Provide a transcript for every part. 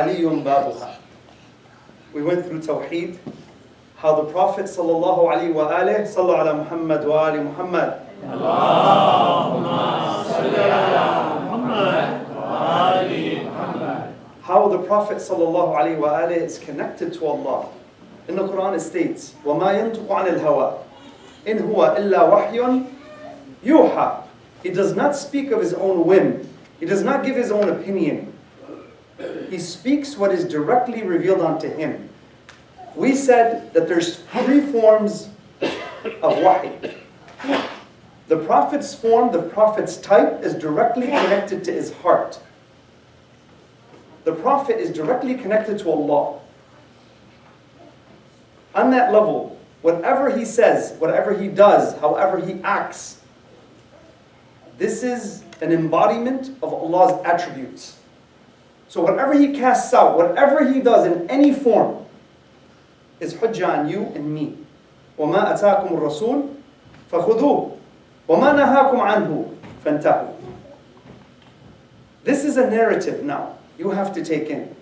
وَعَلِيٌّ بَابُهَا. We went through Tawheed, how the Prophet sallallahu alaihi wa alihi, sallu ala Muhammad wa ali Muhammad. Allahumma salli ala Muhammad wa ali Muhammad. How the Prophet sallallahu alaihi wa alihi is connected to Allah. In the Quran it states, وَمَا يَنْطُقُ عَنِ الْهَوَىٰ إِنْ هُوَ إِلَّا وَحْيٌ يُوحَىٰ. He does not speak of his own whim. He does not give his own opinion. He speaks what is directly revealed unto him. We said that there's 3 forms of wahy. The Prophet's form, the Prophet's type is directly connected to his heart. The Prophet is directly connected to Allah. On that level, whatever he says, whatever he does, however he acts, this is an embodiment of Allah's attributes. So whatever he casts out, whatever he does in any form, is hujjah on you and me. وَمَا أَتَاكُمُ الرَّسُولُ فَخُذُوهُ وَمَا نَهَاكُمْ عَنْهُ فَانْتَهُوا. This is a narrative now you have to take in.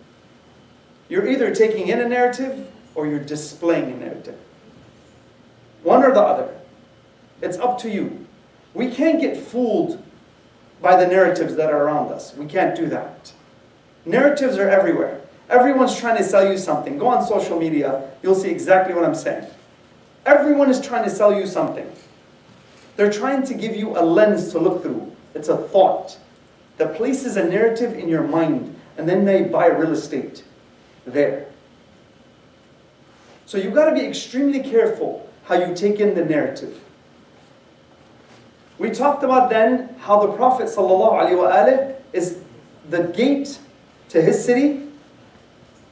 You're either taking in a narrative or you're displaying a narrative. One or the other. It's up to you. We can't get fooled by the narratives that are around us. We can't do that. Narratives are everywhere. Everyone's trying to sell you something. Go on social media, you'll see exactly what I'm saying. Everyone is trying to sell you something. They're trying to give you a lens to look through. It's a thought that places a narrative in your mind, and then they buy real estate there. So you've got to be extremely careful how you take in the narrative. We talked about then how the Prophet ﷺ is the gate to his city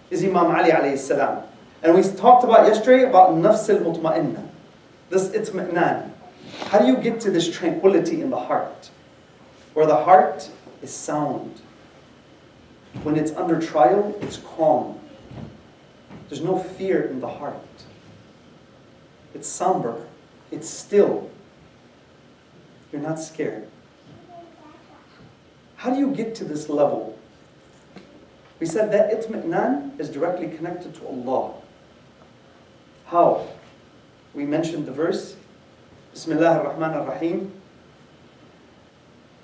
is Imam Ali alayhi salam. And we talked about yesterday about nafs al-mutma'inna, this itmi'nan. How do you get to this tranquility in the heart? Where the heart is sound. When it's under trial, it's calm. There's no fear in the heart. It's somber. It's still. You're not scared. How do you get to this level? We said that itmi'nan is directly connected to Allah. How? We mentioned the verse, Bismillah ar-Rahman ar-Rahim.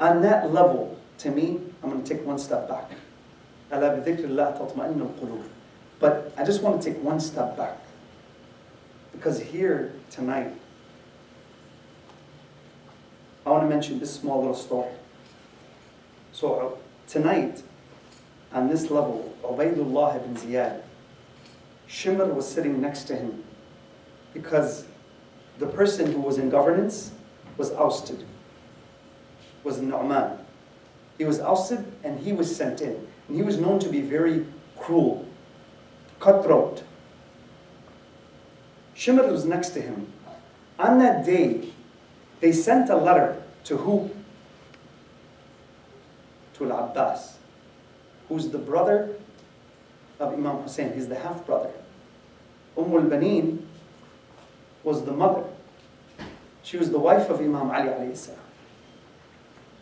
On that level, to me, I'm going to take one step back. Ala bi dhikrillah tatma'innu al-qulub. But I just want to take one step back. Because here, tonight, I want to mention this small little story. So tonight, on this level, Ubaydullah ibn Ziyad, Shimr was sitting next to him because the person who was in governance was ousted, was Nu'man. He was ousted and he was sent in. And he was known to be very cruel, cutthroat. Shimr was next to him. On that day, they sent a letter to who? To Al-Abbas, who's the brother of Imam Hussein. He's the half-brother. al-Baneen was the mother. She was the wife of Imam Ali alayhi salam.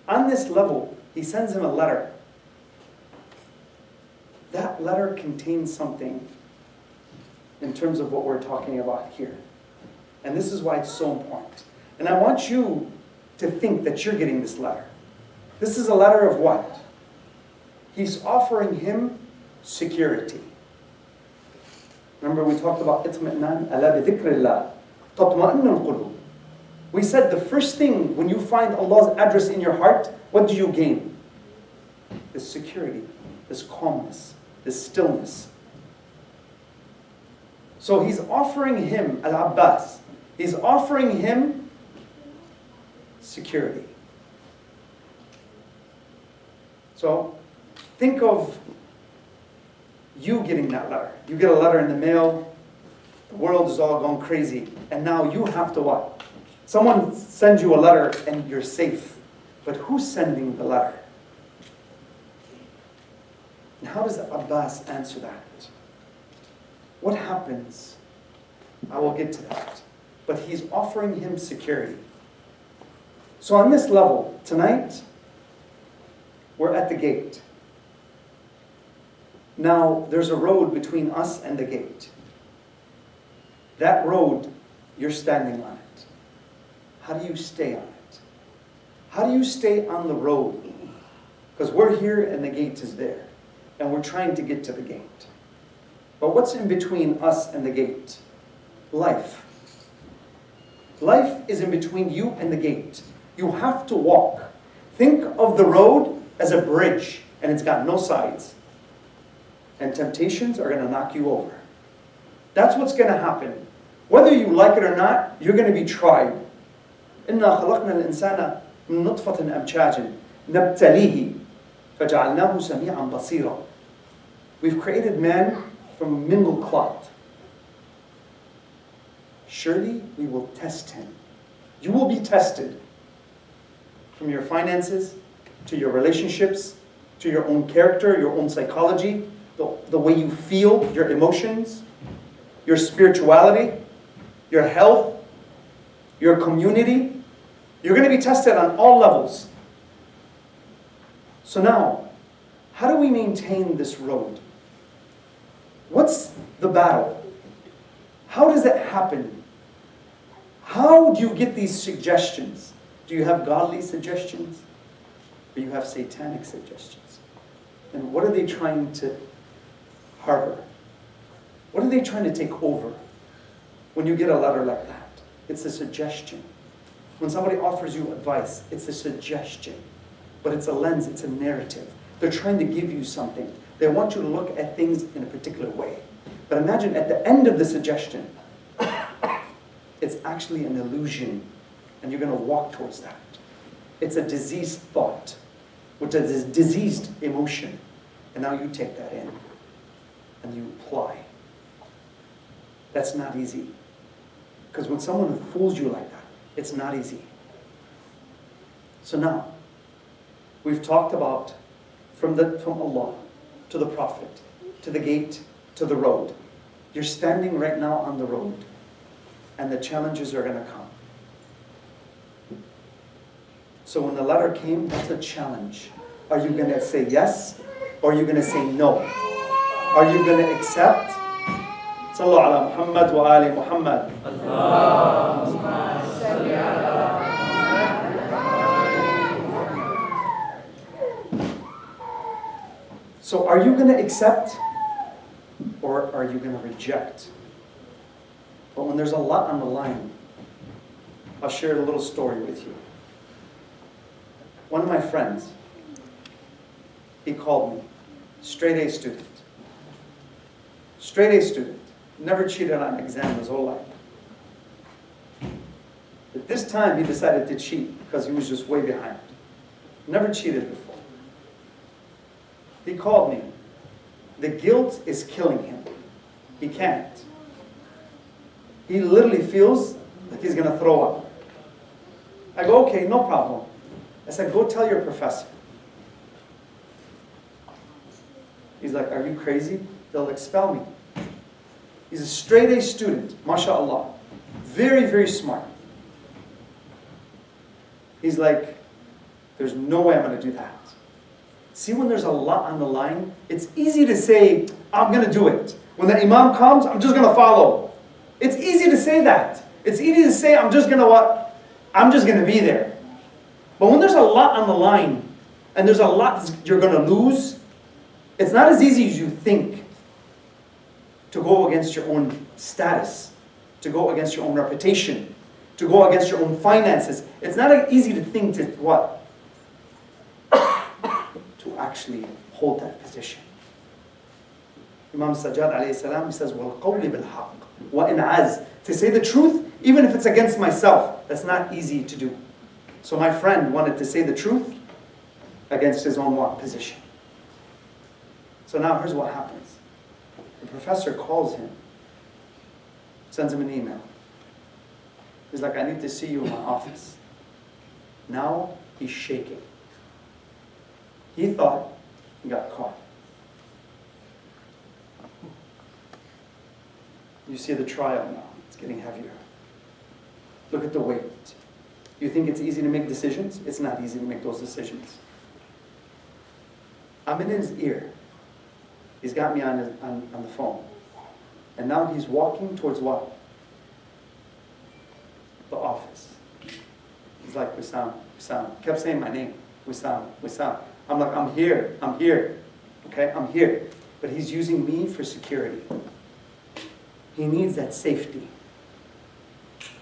On this level, he sends him a letter. That letter contains something in terms of what we're talking about here. And this is why it's so important. And I want you to think that you're getting this letter. This is a letter of what? He's offering him security. Remember we talked about itmi'nan, ala bi dhikrillah, tatma'innu al-qulub. We said the first thing when you find Allah's address in your heart, what do you gain? This security, this calmness, this stillness. So he's offering him, Al-Abbas, he's offering him security. So think of you getting that letter. You get a letter in the mail, the world is all going crazy, and now you have to what? Someone sends you a letter and you're safe. But who's sending the letter? And how does Abbas answer that? What happens? I will get to that. But he's offering him security. So on this level, tonight, we're at the gate. Now, there's a road between us and the gate. That road, you're standing on it. How do you stay on it? How do you stay on the road? Because we're here and the gate is there. And we're trying to get to the gate. But what's in between us and the gate? Life. Life is in between you and the gate. You have to walk. Think of the road as a bridge, and it's got no sides. And temptations are going to knock you over. That's what's going to happen. Whether you like it or not, you're going to be tried. إِنَّا خَلَقْنَا الْإِنسَانَ مِن نُطْفَةٍ أَمْشَاجٍ نَبْتَلِيهِ فَجَعَلْنَاهُ سَمِيعًا بَصِيرًا. We've created man from mingled cloth. Surely we will test him. You will be tested. From your finances, to your relationships, to your own character, your own psychology, the way you feel, your emotions, your spirituality, your health, your community. You're going to be tested on all levels. So now, how do we maintain this road? What's the battle? How does it happen? How do you get these suggestions? Do you have godly suggestions? Or you have satanic suggestions? And what are they trying to harbor? What are they trying to take over when you get a letter like that? It's a suggestion. When somebody offers you advice, it's a suggestion. But it's a lens, it's a narrative. They're trying to give you something. They want you to look at things in a particular way. But imagine at the end of the suggestion, it's actually an illusion. And you're going to walk towards that. It's a diseased thought, which is a diseased emotion. And now you take that in and you apply. That's not easy. Because when someone fools you like that, it's not easy. So now, we've talked about from Allah to the Prophet, to the gate, to the road. You're standing right now on the road, and the challenges are going to come. So when the letter came, that's a challenge. Are you going to say yes, or are you going to say no? Are you going to accept? Sallu ala Muhammad wa ali Muhammad. Allahumma salli ala Muhammad. So are you going to accept, or are you going to reject? But when there's a lot on the line, I'll share a little story with you. One of my friends, he called me, straight A student. Straight A student. Never cheated on an exam his whole life. But this time he decided to cheat because he was just way behind. Never cheated before. He called me. The guilt is killing him. He can't. He literally feels like he's going to throw up. I go, okay, no problem. I said, go tell your professor. He's like, are you crazy? They'll expel me. He's a straight A student, mashallah. Very, very smart. He's like, there's no way I'm going to do that. See, when there's a lot on the line, it's easy to say, I'm going to do it. When the imam comes, I'm just going to follow. It's easy to say that. It's easy to say, I'm just going to what? I'm just going to be there. But when there's a lot on the line, and there's a lot you're going to lose, it's not as easy as you think to go against your own status, to go against your own reputation, to go against your own finances. It's not an easy thing to what? To actually hold that position. Imam Sajjad alayhi salam, he says, وَالْقَوْلِ بِالْحَقِّ وَإِنْ to say the truth, even if it's against myself, that's not easy to do. So my friend wanted to say the truth against his own what? Position. So now here's what happens. The professor calls him, sends him an email. He's like, I need to see you in my office. Now he's shaking. He thought he got caught. You see the trial now. It's getting heavier. Look at the weight. You think it's easy to make decisions? It's not easy to make those decisions. I'm in his ear. He's got me on the phone. And now he's walking towards what? The office. He's like, Wissam, Wissam. He kept saying my name. Wissam, Wissam. I'm like, I'm here. Okay, I'm here. But he's using me for security. He needs that safety.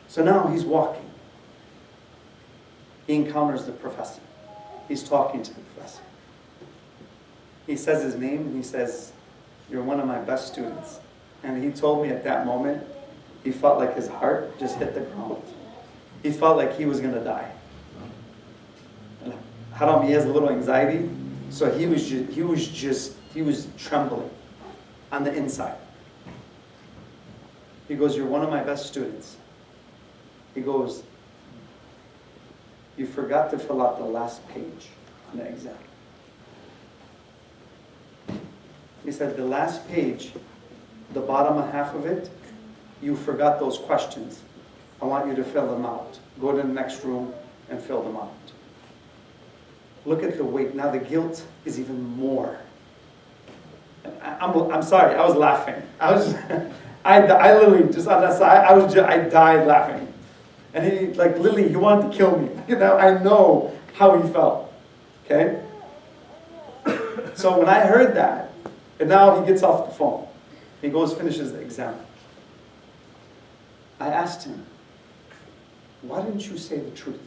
So now he's walking. He encounters the professor. He's talking to the professor. He says his name and he says, you're one of my best students. And he told me at that moment, he felt like his heart just hit the ground. He felt like he was going to die. Haram, he has a little anxiety, so he was trembling on the inside. He goes, you're one of my best students. He goes, you forgot to fill out the last page on the exam. He said, the last page, the bottom half of it, you forgot those questions. I want you to fill them out. Go to the next room and fill them out. Look at the weight. Now the guilt is even more. I'm sorry, I was laughing. I literally just on that side, I died laughing. And he, like, literally, he wanted to kill me. You know, I know how he felt. Okay? So when I heard that, and now he gets off the phone, he goes, finishes the exam. I asked him, why didn't you say the truth?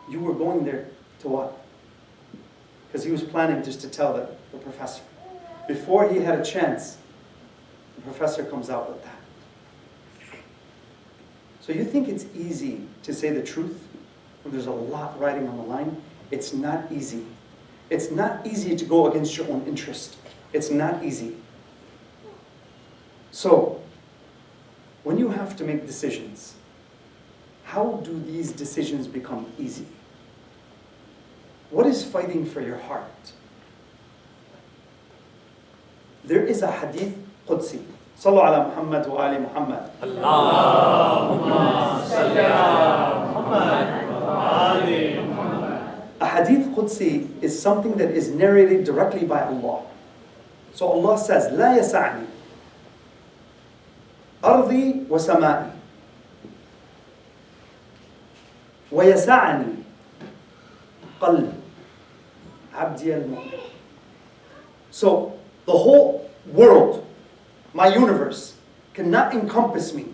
You were going there to what? Because he was planning just to tell the professor. Before he had a chance, the professor comes out with that. So you think it's easy to say the truth when there's a lot riding on the line? It's not easy. It's not easy to go against your own interest. It's not easy. So, when you have to make decisions, how do these decisions become easy? What is fighting for your heart? There is a hadith Qudsi. Sallu ala Muhammad wa ali Muhammad. Allahumma salli ala Muhammad wa ali Muhammad. A hadith Qudsi is something that is narrated directly by Allah. So Allah says, لا يسعني أرضي وسمائي ويسعني قلب عبدي المؤمن. So the whole world, my universe, cannot encompass me.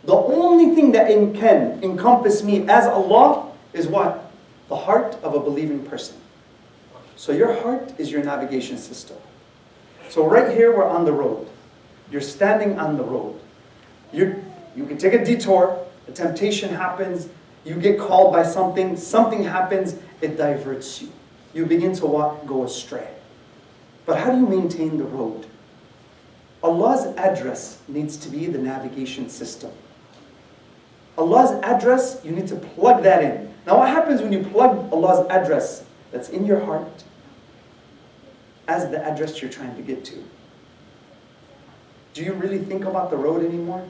The only thing that can encompass me as Allah is what? The heart of a believing person. So your heart is your navigation system. So right here we're on the road. You're standing on the road. You can take a detour, a temptation happens, you get called by something happens, it diverts you. You begin to what? Go astray. But how do you maintain the road? Allah's address needs to be the navigation system. Allah's address, you need to plug that in. Now what happens when you plug Allah's address that's in your heart as the address you're trying to get to? Do you really think about the road anymore?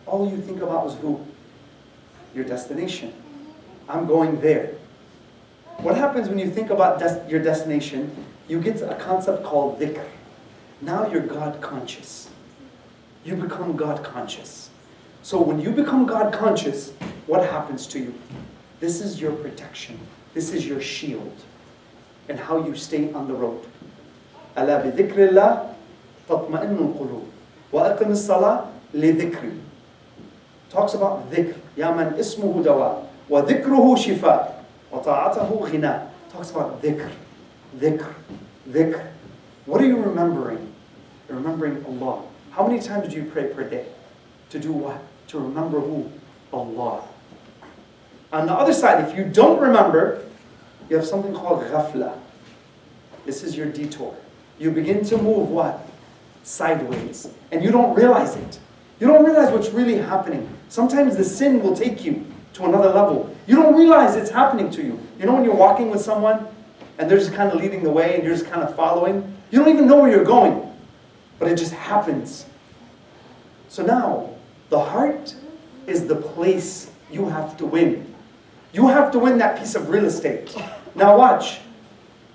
All you think about was who? Your destination. I'm going there. What happens when you think about your destination? You get a concept called dhikr. Now you're God conscious. You become God conscious. So when you become God conscious, what happens to you? This is your protection. This is your shield. And how you stay on the road. ألا بذكر الله تطمئن القلوب وأقم الصلاة لذكري. Talks about dhikr. يا من اسمه دواء وذكره شفاء وطاعته غناء. Talks about dhikr. Dhikr. Dhikr. What are you remembering? You're remembering Allah. How many times do you pray per day? To do what? To remember who? Allah. On the other side, if you don't remember, you have something called ghafla. This is your detour. You begin to move what? Sideways. And you don't realize it. You don't realize what's really happening. Sometimes the sin will take you to another level. You don't realize it's happening to you. You know when you're walking with someone and they're just kind of leading the way and you're just kind of following? You don't even know where you're going. But it just happens. So now, the heart is the place you have to win. You have to win that piece of real estate. Now watch.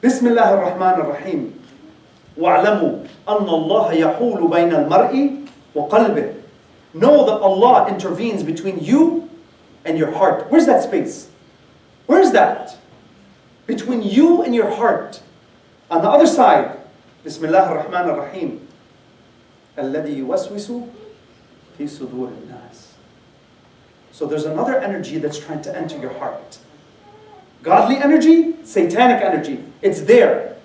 بسم الله الرحمن الرحيم. وَاعْلَمُوا أَنَّ اللَّهَ يَحُولُ بَيْنَ الْمَرْءِ وَقَلْبِهِ. Know that Allah intervenes between you and your heart. Where's that space? Where's that? Between you and your heart. On the other side, Bismillah ar-Rahman ar-Rahim. الَّذِي يُوَسْوِسُ فِي صُدُورِ النَّاسِ. So there's another energy that's trying to enter your heart. Godly energy, satanic energy. It's there.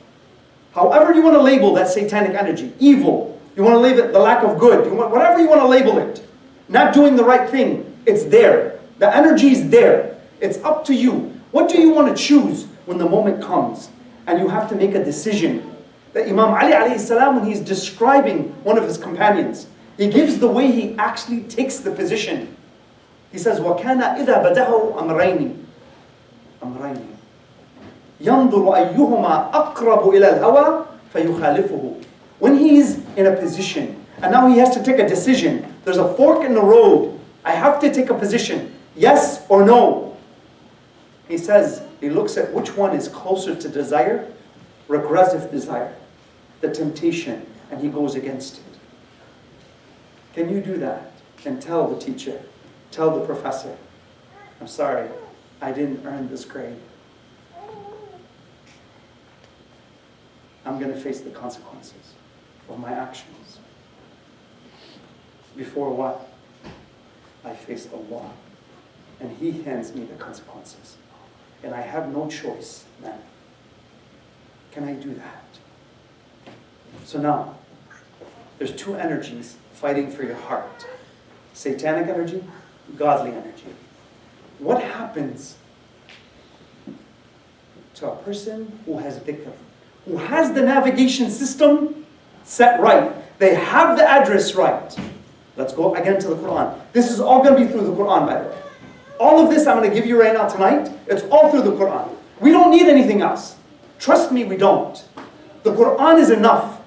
However you want to label that satanic energy, evil, you want to label it the lack of good, whatever you want to label it, not doing the right thing, it's there. The energy is there. It's up to you. What do you want to choose when the moment comes? And you have to make a decision. That Imam Ali alayhi salam, when he's describing one of his companions, he gives the way he actually takes the position. He says, وَكَانَ إِذَا بَدَهُ أَمْرَيْنِ يَنْظُرُ أَيُّهُمَا أَقْرَبُ إِلَى الْهَوَى فَيُخَالِفُهُ. When he's in a position, and now he has to take a decision, there's a fork in the road, I have to take a position, yes or no. He says, he looks at which one is closer to desire, regressive desire, the temptation, and he goes against it. Can you do that? And tell the teacher, tell the professor, I'm sorry, I didn't earn this grade. I'm going to face the consequences of my actions. Before what? I face Allah. And He hands me the consequences. And I have no choice, man. Can I do that? So now, there's two energies fighting for your heart. Satanic energy, godly energy. What happens to a person who has dhikr, who has the navigation system set right? They have the address right. Let's go again to the Quran. This is all going to be through the Quran, by the way. All of this I'm going to give you right now tonight, it's all through the Quran. We don't need anything else. Trust me, we don't. The Quran is enough.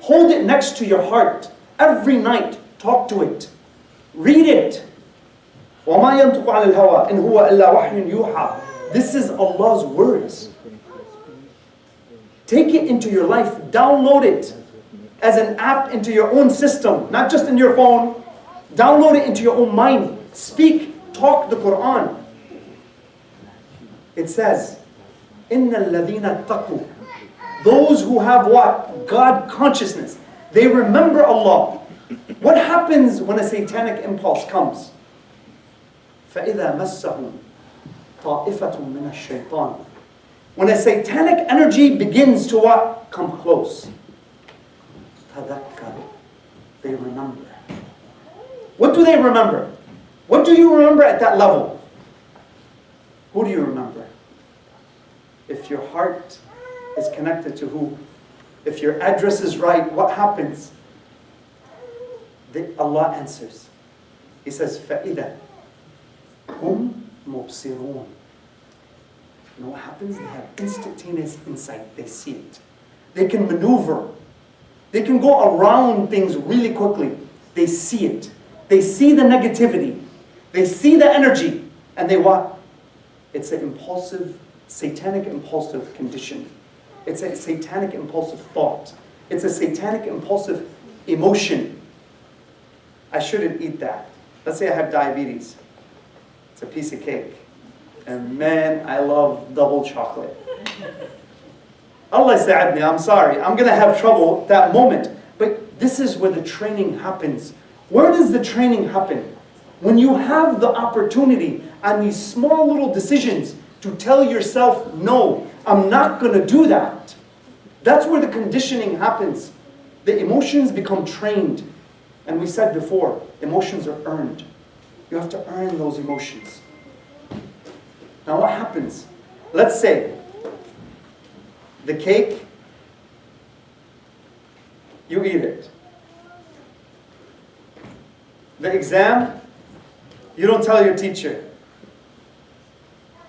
Hold it next to your heart. Every night, talk to it. Read it. وَمَا يَنْطِقُ عَنِ الْهَوَىٰ إِنْ هُوَ إِلَّا وَحْيٌ يُوحَىٰ. This is Allah's words. Take it into your life. Download it as an app into your own system, not just in your phone. Download it into your own mind. Speak, talk the Quran. It says, إِنَّ الَّذِينَ اتَّقُوا. Those who have what? God consciousness. They remember Allah. What happens when a satanic impulse comes? فَإِذَا مَسَّهُمْ طَائِفَةٌ مِّنَ الشَّيْطَانِ. When a satanic energy begins to what? Come close. تَذَكَّرُوا. They remember. What do they remember? What do you remember at that level? Who do you remember? If your heart is connected to who? If your address is right, what happens? Allah answers. He says, فَإِذَا هُمْ مُبْصِرُونَ. You know what happens? They have instantaneous insight. They see it. They can maneuver. They can go around things really quickly. They see it. They see the negativity. They see the energy. And they what? It's an impulsive, satanic impulsive condition. It's a satanic impulsive thought. It's a satanic impulsive emotion. I shouldn't eat that. Let's say I have diabetes. It's a piece of cake. And man, I love double chocolate. Allah sa'adni, I'm sorry. I'm going to have trouble at that moment. But this is where the training happens. Where does the training happen? When you have the opportunity on these small little decisions to tell yourself, no, I'm not going to do that. That's where the conditioning happens. The emotions become trained. And we said before, emotions are earned. You have to earn those emotions. Now what happens? Let's say the cake, you eat it. The exam, you don't tell your teacher.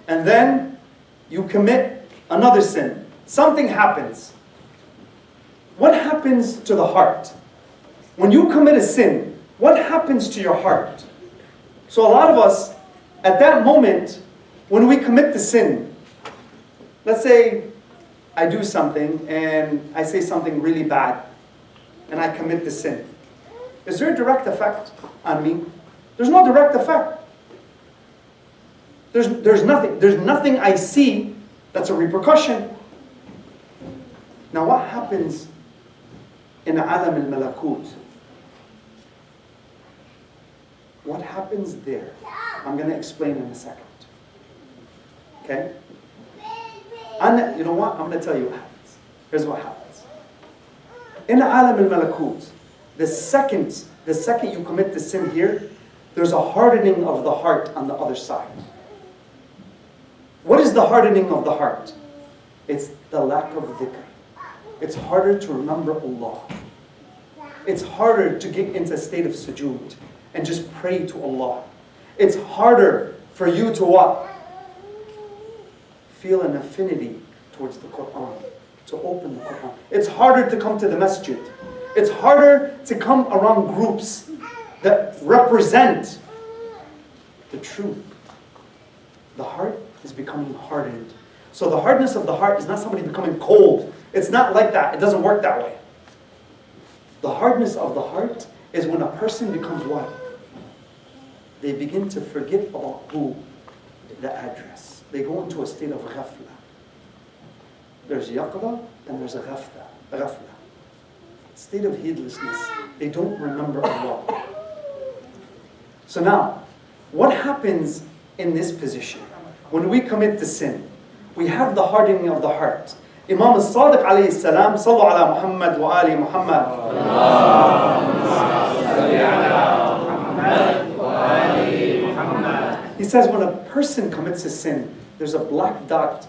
And then you commit another sin. Something happens. What happens to the heart? When you commit a sin, what happens to your heart? So a lot of us, at that moment, when we commit the sin, let's say I do something and I say something really bad and I commit the sin. Is there a direct effect on me? There's no direct effect. There's nothing I see that's a repercussion. Now what happens in Alam al-Malakut? What happens there? I'm going to explain in a second. Okay? And you know what? I'm going to tell you what happens. Here's what happens. In Alam al-Malakut, the second you commit the sin here, there's a hardening of the heart on the other side. What is the hardening of the heart? It's the lack of dhikr. It's harder to remember Allah. It's harder to get into a state of sujood and just pray to Allah. It's harder for you to what? Feel an affinity towards the Quran, to open the Quran. It's harder to come to the masjid. It's harder to come around groups that represent the truth. The heart is becoming hardened. So the hardness of the heart is not somebody becoming cold. It's not like that. It doesn't work that way. The hardness of the heart is when a person becomes what? They begin to forget about who? The address. They go into a state of ghafla. There's yaqda and there's a ghafla. State of heedlessness. They don't remember Allah. So now, what happens in this position? When we commit the sin, we have the hardening of the heart. Imam al-Sadiq alayhi salam, sallu ala Muhammad wa ali Muhammad. He says when a person commits a sin, there's a black dot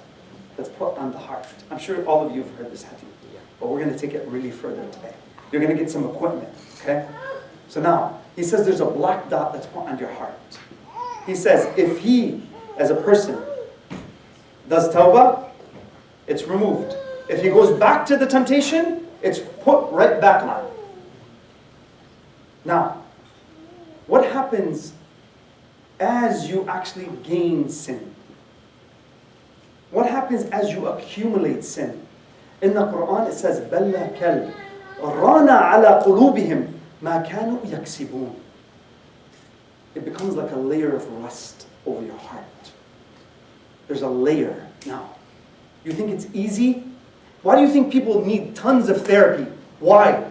that's put on the heart. I'm sure all of you have heard this hadith, but we're going to take it really further today. You're going to get some equipment, okay? So now, he says there's a black dot that's put on your heart. He says if he, as a person, does tawbah, it's removed. If he goes back to the temptation, it's put right back on. Now, what happens as you actually gain sin? What happens as you accumulate sin? In the Quran it says, بَلَّا كَلْ رَانَ عَلَى قُلُوبِهِمْ مَا كَانُوا يَكْسِبُونَ. It becomes like a layer of rust over your heart. There's a layer now. You think it's easy? Why do you think people need tons of therapy? Why?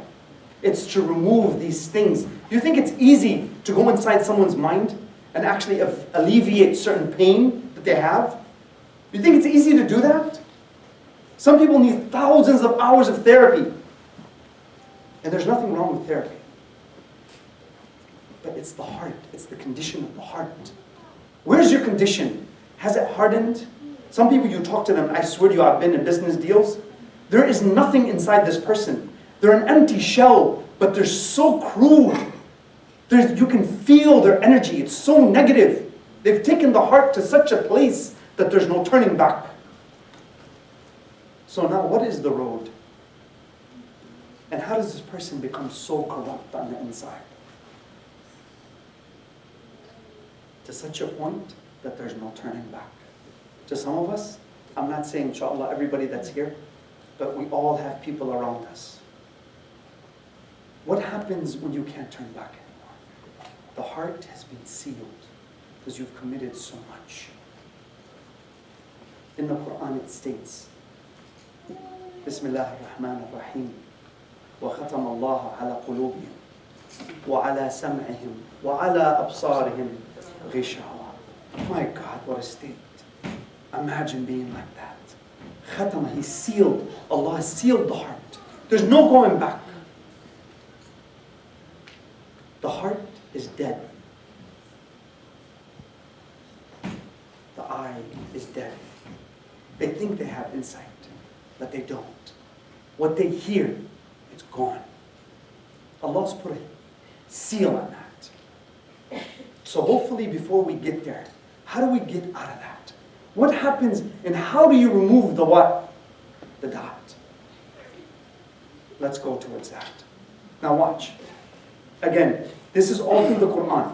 It's to remove these things. You think it's easy to go inside someone's mind and actually alleviate certain pain that they have? You think it's easy to do that? Some people need thousands of hours of therapy. And there's nothing wrong with therapy. But it's the heart. It's the condition of the heart. Where's your condition? Has it hardened? Some people, you talk to them, I swear to you, I've been in business deals. There is nothing inside this person. They're an empty shell, but they're so crude. You can feel their energy. It's so negative. They've taken the heart to such a place that there's no turning back. So now, what is the road? And how does this person become so corrupt on the inside? To such a point that there's no turning back. To some of us, I'm not saying, inshallah, everybody that's here, but we all have people around us. What happens when you can't turn back anymore? The heart has been sealed because you've committed so much. In the Quran it states, Bismillah ar-Rahman ar-Rahim, وَخَتَمَ اللَّهُ عَلَى قُلُوبِهِمْ وَعَلَى سَمْعِهِمْ وَعَلَى أَبْصَارِهِمْ غِشَاوَةٌ. My God, what a state. Imagine being like that. Khatama, He sealed. Allah has sealed the heart. There's no going back. The heart is dead. The eye is dead. They think they have insight, but they don't. What they hear, it's gone. Allah's put a seal on that. So hopefully before we get there, how do we get out of that? What happens and how do you remove the what? The dot. Let's go towards that. Now watch. Again, this is all through the Quran.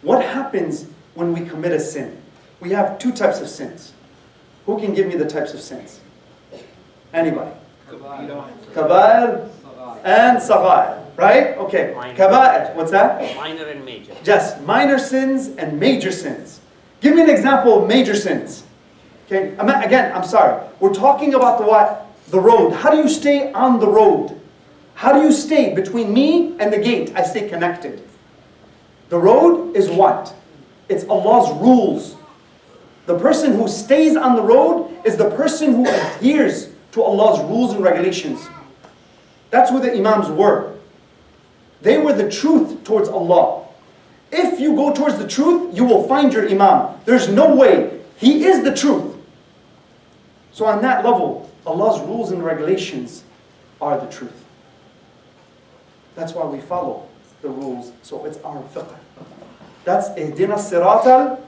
What happens when we commit a sin? We have two types of sins. Who can give me the types of sins? Anybody? Kaba'ir and Sagha'ir. Right? Okay. Kaba'ir. What's that? Minor and major. Yes. Minor sins and major sins. Give me an example of major sins. Okay. Again, I'm sorry. We're talking about the what? The road. How do you stay on the road? How do you stay between me and the gate? I stay connected. The road is what? It's Allah's rules. The person who stays on the road is the person who adheres to Allah's rules and regulations. That's who the Imams were. They were the truth towards Allah. If you go towards the truth, you will find your Imam. There's no way. He is the truth. So on that level, Allah's rules and regulations are the truth. That's why we follow the rules. So it's our fiqh. That's ihdina siratal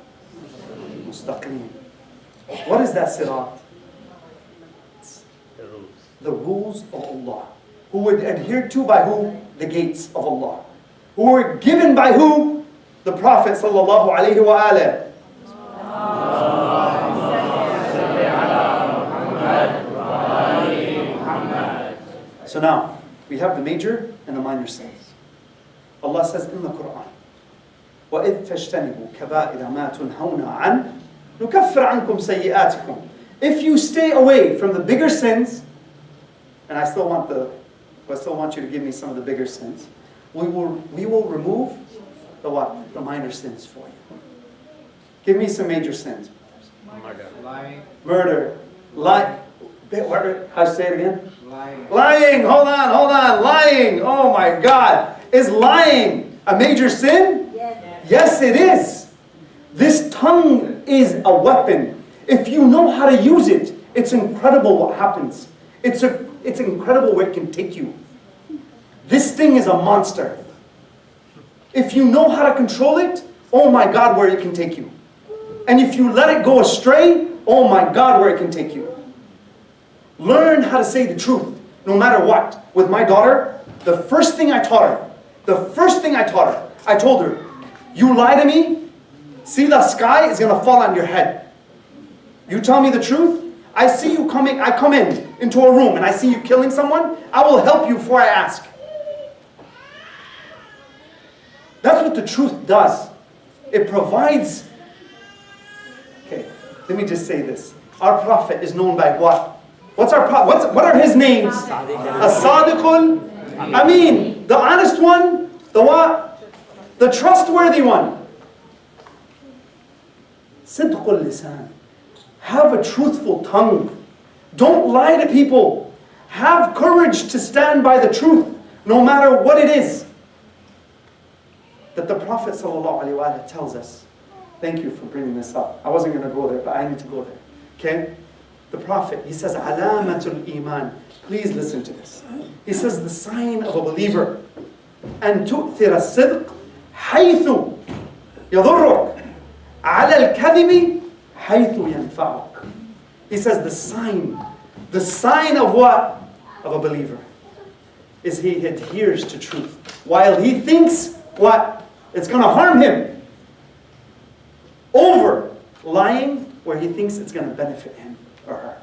mustaqim. What is that sirat? The rules. The rules of Allah. Who were adhered to by who? The gates of Allah. Who were given by who? The Prophet sallallahu alaihi wasallam. So now, we have the major and the minor sins. Allah says in the Quran, وَإِذْ تَجْتَنِبُوا كَبَائِرَ مَا تُنْهَوْنَ عَنْ نُكَفِّرْ عَنْكُمْ سَيِّئَاتِكُمْ. If you stay away from the bigger sins, and I still want you to give me some of the bigger sins, we will remove the what? The minor sins for you. Give me some major sins. Murder. Murder. How say it again? Lying. Lying. Hold on. Lying. Oh my God. Is lying a major sin? Yes. Yes, it is. This tongue is a weapon. If you know how to use it, it's incredible what happens. It's incredible where it can take you. This thing is a monster. If you know how to control it, oh my God, where it can take you. And if you let it go astray, oh my God, where it can take you. Learn how to say the truth, no matter what. With my daughter, the first thing I taught her, I told her, you lie to me, see the sky is going to fall on your head. You tell me the truth, I come into a room and I see you killing someone, I will help you before I ask. That's what the truth does. It provides. Okay, let me just say this. Our Prophet is known by what? What are his names? As-Sadiqul Ameen, the honest one, the what? The trustworthy one. Sidqul Lisan. Have a truthful tongue. Don't lie to people. Have courage to stand by the truth, no matter what it is. That the Prophet ﷺ tells us. Thank you for bringing this up. I wasn't going to go there, but I need to go there. Okay? The Prophet, he says, Alamatul Iman. Please listen to this. He says, the sign of a believer. أن تؤثر الصدق حيث يضرك على الكذب حيث ينفعك. He says, the sign of what? Of a believer is he adheres to truth. While he thinks what? It's going to harm him. Over lying where he thinks it's going to benefit him or her.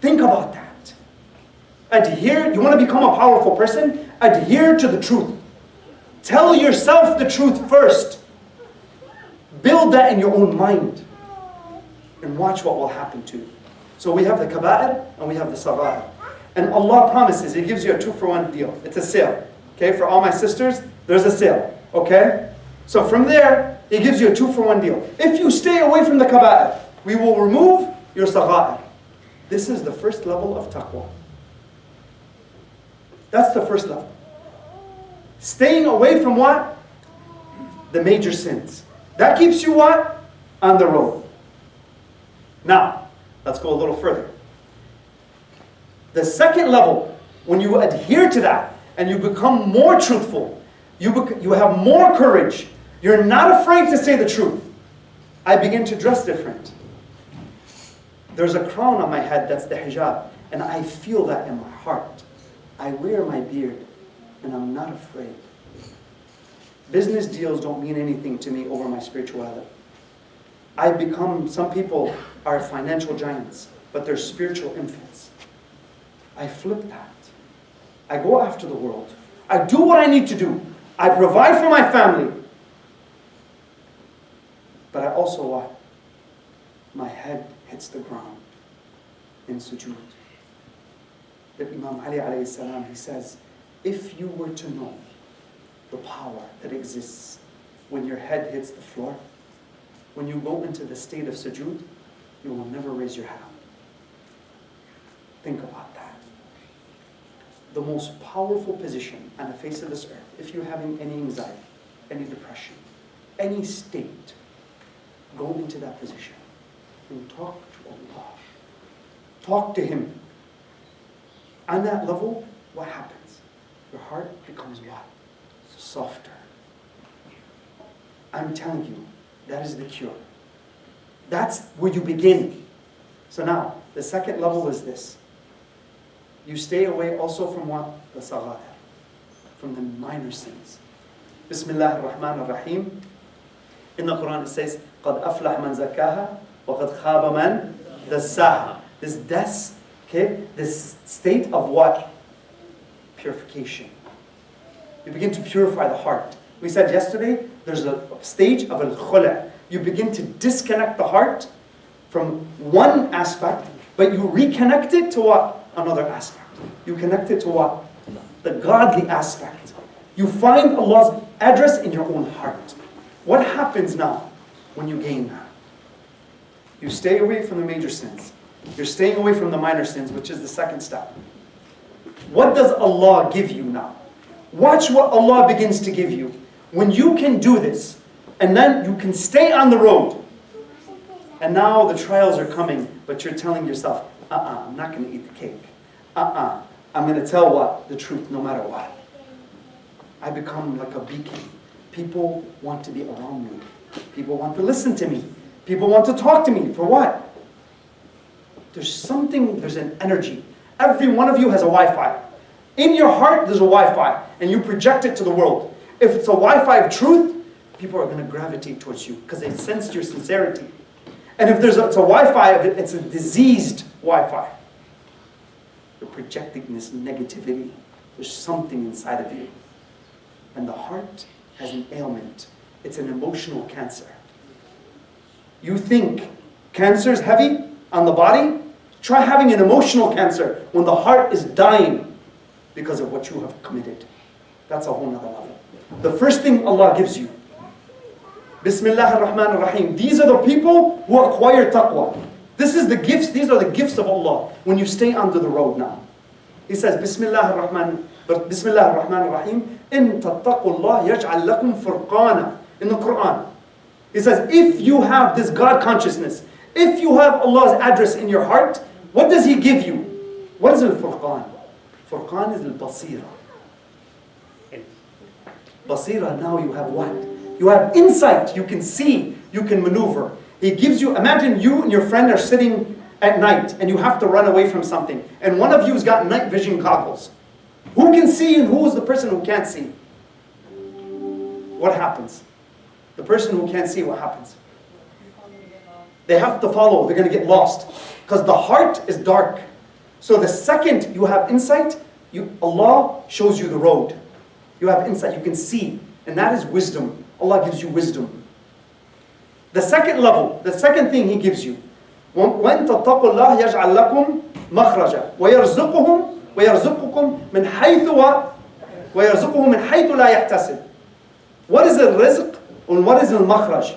Think about that. Adhere. You want to become a powerful person? Adhere to the truth. Tell yourself the truth first. Build that in your own mind. And watch what will happen to you. So we have the kaba'ir and we have the sagha'ir. And Allah promises, He gives you a 2-for-1 deal. It's a sale. Okay, for all my sisters, there's a sale. Okay? So from there, He gives you a 2-for-1 deal. If you stay away from the kaba'ir, we will remove your sagha'ir. This is the first level of taqwa. That's the first level. Staying away from what? The major sins. That keeps you what? On the road. Now, let's go a little further. The second level, when you adhere to that and you become more truthful, you have more courage, you're not afraid to say the truth. I begin to dress different. There's a crown on my head, that's the hijab, and I feel that in my heart. I wear my beard, and I'm not afraid. Business deals don't mean anything to me over my spirituality. Some people are financial giants, but they're spiritual infants. I flip that. I go after the world. I do what I need to do. I provide for my family. But I also what? My head hits the ground in sujood. That Imam Ali alayhi salam, he says, if you were to know the power that exists when your head hits the floor, when you go into the state of sujood, you will never raise your hand. Think about that. The most powerful position on the face of this earth, if you're having any anxiety, any depression, any state, go into that position and talk to Allah. Talk to Him. On that level, what happens? Your heart becomes what? Softer. I'm telling you, that is the cure. That's where you begin. So now, the second level is this. You stay away also from what? The sagha'ir. From the minor sins. Bismillah ar-Rahman ar-Rahim. In the Quran it says, قَدْ أَفْلَحْ مَنْ زَكَّاهَا وَقَدْ خَابَ مَنْ دَسَّاهَا. This das, okay, this state of what? Purification. You begin to purify the heart. We said yesterday, there's a stage of al-khula'. You begin to disconnect the heart from one aspect, but you reconnect it to what? Another aspect. You connect it to what? The godly aspect. You find Allah's address in your own heart. What happens now when you gain that? You stay away from the major sins. You're staying away from the minor sins, which is the second step. What does Allah give you now? Watch what Allah begins to give you. When you can do this, and then you can stay on the road, and now the trials are coming, but you're telling yourself, I'm not going to eat the cake. I'm going to tell what? The truth, no matter what. I become like a beacon. People want to be around me. People want to listen to me. People want to talk to me. For what? There's an energy. Every one of you has a Wi-Fi. In your heart, there's a Wi-Fi, and you project it to the world. If it's a Wi-Fi of truth, people are going to gravitate towards you because they sense your sincerity. And if it's a Wi-Fi of it, it's a diseased Wi-Fi. You're projecting this negativity. There's something inside of you. And the heart has an ailment. It's an emotional cancer. You think cancer is heavy on the body? Try having an emotional cancer when the heart is dying because of what you have committed. That's a whole nother level. The first thing Allah gives you, Bismillah ar-Rahman ar-Rahim. These are the people who acquire taqwa. These are the gifts of Allah when you stay under the road now. He says, Bismillah ar-Rahman ar-Rahim. In tattaqullah yaj'al lakum furqana. In the Quran. He says, if you have this God consciousness, if you have Allah's address in your heart, what does He give you? What is al-Furqan? Furqan is al-Basira. Basira, now you have what? You have insight. You can see. You can maneuver. He gives you, imagine you and your friend are sitting at night and you have to run away from something. And one of you has got night vision goggles. Who can see and who is the person who can't see? What happens? The person who can't see, what happens? They have to follow. They're going to get lost. Because the heart is dark. So the second you have insight, Allah shows you the road. You have insight. You can see. And that is wisdom. Allah gives you wisdom. The second level, the second thing He gives you. وَإِن تَتَّقُوا اللَّهَ يَجْعَلْ لَكُمْ مَخْرَجًا وَيَرْزُقُهُم مِنْ حَيْثُ لَا يَحْتَسِبُ. What is the rizq and what is the makhraj?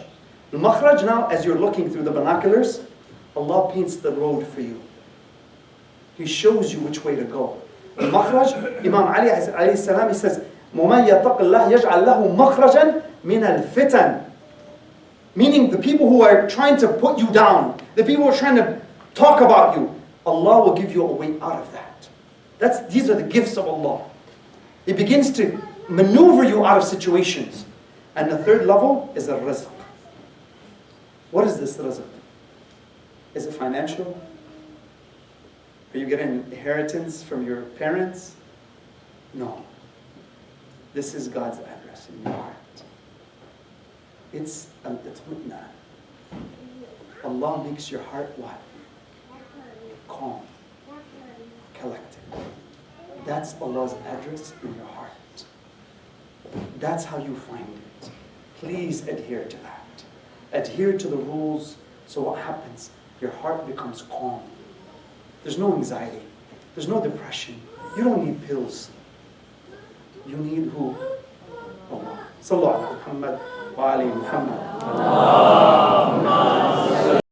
The makhraj now, as you're looking through the binoculars, Allah paints the road for you. He shows you which way to go. The makhraj, Imam Ali alayhi salam, he says, وَمَنْ يَتَقِ اللَّهَ يَجْعَلْ لَهُ مَخْرَجًا مِنَ الْفِتَنِ. Meaning the people who are trying to put you down, the people who are trying to talk about you, Allah will give you a way out of that. These are the gifts of Allah. He begins to maneuver you out of situations. And the third level is a rizq. What is this rizq? Is it financial? Are you getting inheritance from your parents? No. This is God's address in your heart. It's al-itmi'nan. Allah makes your heart what? Calm, collected. That's Allah's address in your heart. That's how you find it. Please adhere to that. Adhere to the rules, so what happens? Your heart becomes calm. There's no anxiety. There's no depression. You don't need pills. You need who? Allah. Sallallahu alaihi wa sallam wa ali Muhammad.